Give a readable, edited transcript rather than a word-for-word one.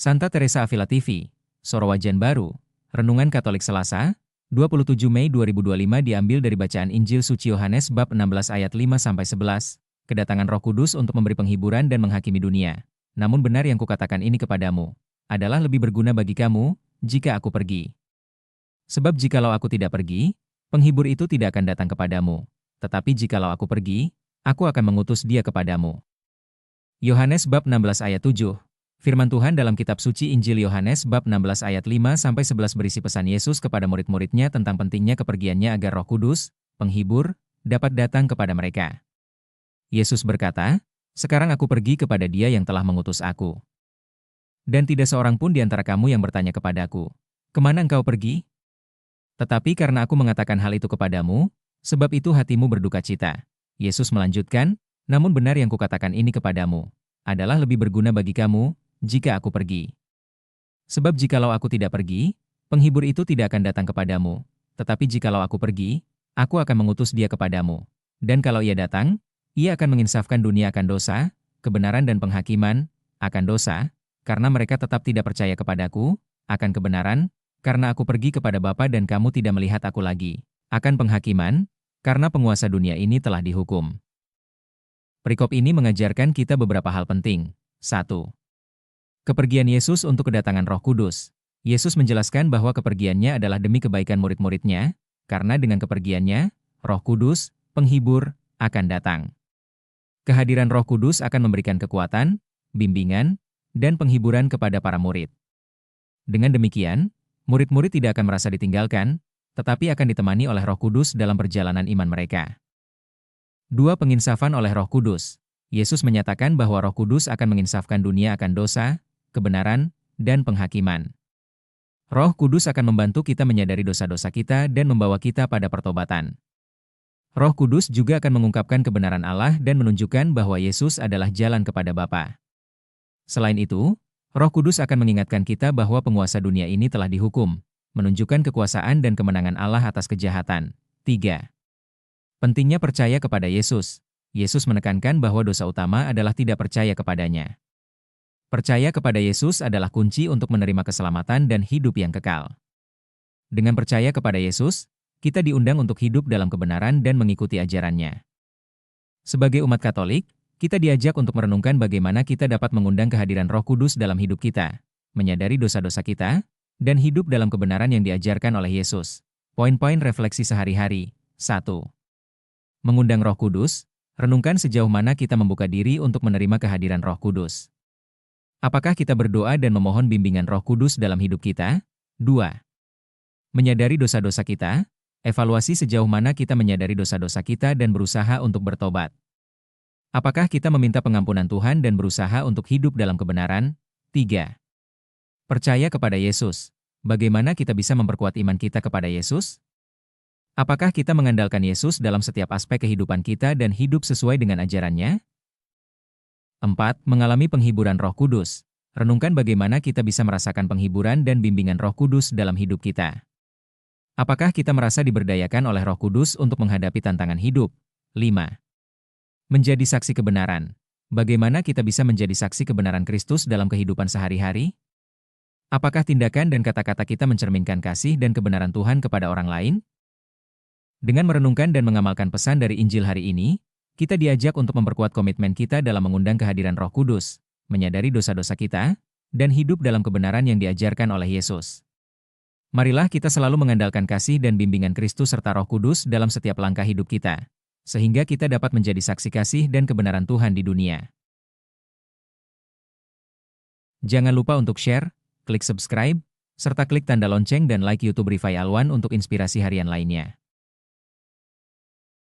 Santa Teresa Avila TV, Soro Wajan Baru, Renungan Katolik Selasa, 27 Mei 2025 diambil dari bacaan Injil Suci Yohanes bab 16 ayat 5-11, kedatangan Roh Kudus untuk memberi penghiburan dan menghakimi dunia. Namun benar yang kukatakan ini kepadamu, adalah lebih berguna bagi kamu, jika aku pergi. Sebab jikalau aku tidak pergi, penghibur itu tidak akan datang kepadamu. Tetapi jikalau aku pergi, aku akan mengutus dia kepadamu. Yohanes bab 16 ayat 7. Firman Tuhan dalam kitab suci Injil Yohanes bab 16 ayat 5-11 berisi pesan Yesus kepada murid-muridnya tentang pentingnya kepergiannya agar Roh Kudus, penghibur, dapat datang kepada mereka. Yesus berkata, "Sekarang aku pergi kepada Dia yang telah mengutus aku. Dan tidak seorang pun di antara kamu yang bertanya kepadaku, 'Kemana engkau pergi?' Tetapi karena aku mengatakan hal itu kepadamu, sebab itu hatimu berduka cita." Yesus melanjutkan, "Namun benar yang kukatakan ini kepadamu, adalah lebih berguna bagi kamu, jika aku pergi. Sebab jikalau aku tidak pergi, penghibur itu tidak akan datang kepadamu. Tetapi jikalau aku pergi, aku akan mengutus dia kepadamu. Dan kalau ia datang, ia akan menginsafkan dunia akan dosa, kebenaran dan penghakiman, akan dosa, karena mereka tetap tidak percaya kepadaku, akan kebenaran, karena aku pergi kepada Bapa dan kamu tidak melihat aku lagi, akan penghakiman, karena penguasa dunia ini telah dihukum." Perikop ini mengajarkan kita beberapa hal penting. 1. Kepergian Yesus untuk kedatangan Roh Kudus. Yesus menjelaskan bahwa kepergiannya adalah demi kebaikan murid-muridnya, karena dengan kepergiannya, Roh Kudus, penghibur, akan datang. Kehadiran Roh Kudus akan memberikan kekuatan, bimbingan, dan penghiburan kepada para murid. Dengan demikian, murid-murid tidak akan merasa ditinggalkan, tetapi akan ditemani oleh Roh Kudus dalam perjalanan iman mereka. 2. Penginsafan oleh Roh Kudus. Yesus menyatakan bahwa Roh Kudus akan menginsafkan dunia akan dosa, kebenaran, dan penghakiman. Roh Kudus akan membantu kita menyadari dosa-dosa kita dan membawa kita pada pertobatan. Roh Kudus juga akan mengungkapkan kebenaran Allah dan menunjukkan bahwa Yesus adalah jalan kepada Bapa. Selain itu, Roh Kudus akan mengingatkan kita bahwa penguasa dunia ini telah dihukum, menunjukkan kekuasaan dan kemenangan Allah atas kejahatan. 3. Pentingnya percaya kepada Yesus. Yesus menekankan bahwa dosa utama adalah tidak percaya kepadanya. Percaya kepada Yesus adalah kunci untuk menerima keselamatan dan hidup yang kekal. Dengan percaya kepada Yesus, kita diundang untuk hidup dalam kebenaran dan mengikuti ajarannya. Sebagai umat Katolik, kita diajak untuk merenungkan bagaimana kita dapat mengundang kehadiran Roh Kudus dalam hidup kita, menyadari dosa-dosa kita, dan hidup dalam kebenaran yang diajarkan oleh Yesus. Poin-poin refleksi sehari-hari. 1. Mengundang Roh Kudus. Renungkan sejauh mana kita membuka diri untuk menerima kehadiran Roh Kudus. Apakah kita berdoa dan memohon bimbingan Roh Kudus dalam hidup kita? 2. Menyadari dosa-dosa kita. Evaluasi sejauh mana kita menyadari dosa-dosa kita dan berusaha untuk bertobat. Apakah kita meminta pengampunan Tuhan dan berusaha untuk hidup dalam kebenaran? 3. Percaya kepada Yesus. Bagaimana kita bisa memperkuat iman kita kepada Yesus? Apakah kita mengandalkan Yesus dalam setiap aspek kehidupan kita dan hidup sesuai dengan ajarannya? 4. Mengalami penghiburan Roh Kudus. Renungkan bagaimana kita bisa merasakan penghiburan dan bimbingan Roh Kudus dalam hidup kita. Apakah kita merasa diberdayakan oleh Roh Kudus untuk menghadapi tantangan hidup? 5. Menjadi saksi kebenaran. Bagaimana kita bisa menjadi saksi kebenaran Kristus dalam kehidupan sehari-hari? Apakah tindakan dan kata-kata kita mencerminkan kasih dan kebenaran Tuhan kepada orang lain? Dengan merenungkan dan mengamalkan pesan dari Injil hari ini, kita diajak untuk memperkuat komitmen kita dalam mengundang kehadiran Roh Kudus, menyadari dosa-dosa kita, dan hidup dalam kebenaran yang diajarkan oleh Yesus. Marilah kita selalu mengandalkan kasih dan bimbingan Kristus serta Roh Kudus dalam setiap langkah hidup kita, sehingga kita dapat menjadi saksi kasih dan kebenaran Tuhan di dunia. Jangan lupa untuk share, klik subscribe, serta klik tanda lonceng dan like YouTube Rifai Alwan untuk inspirasi harian lainnya.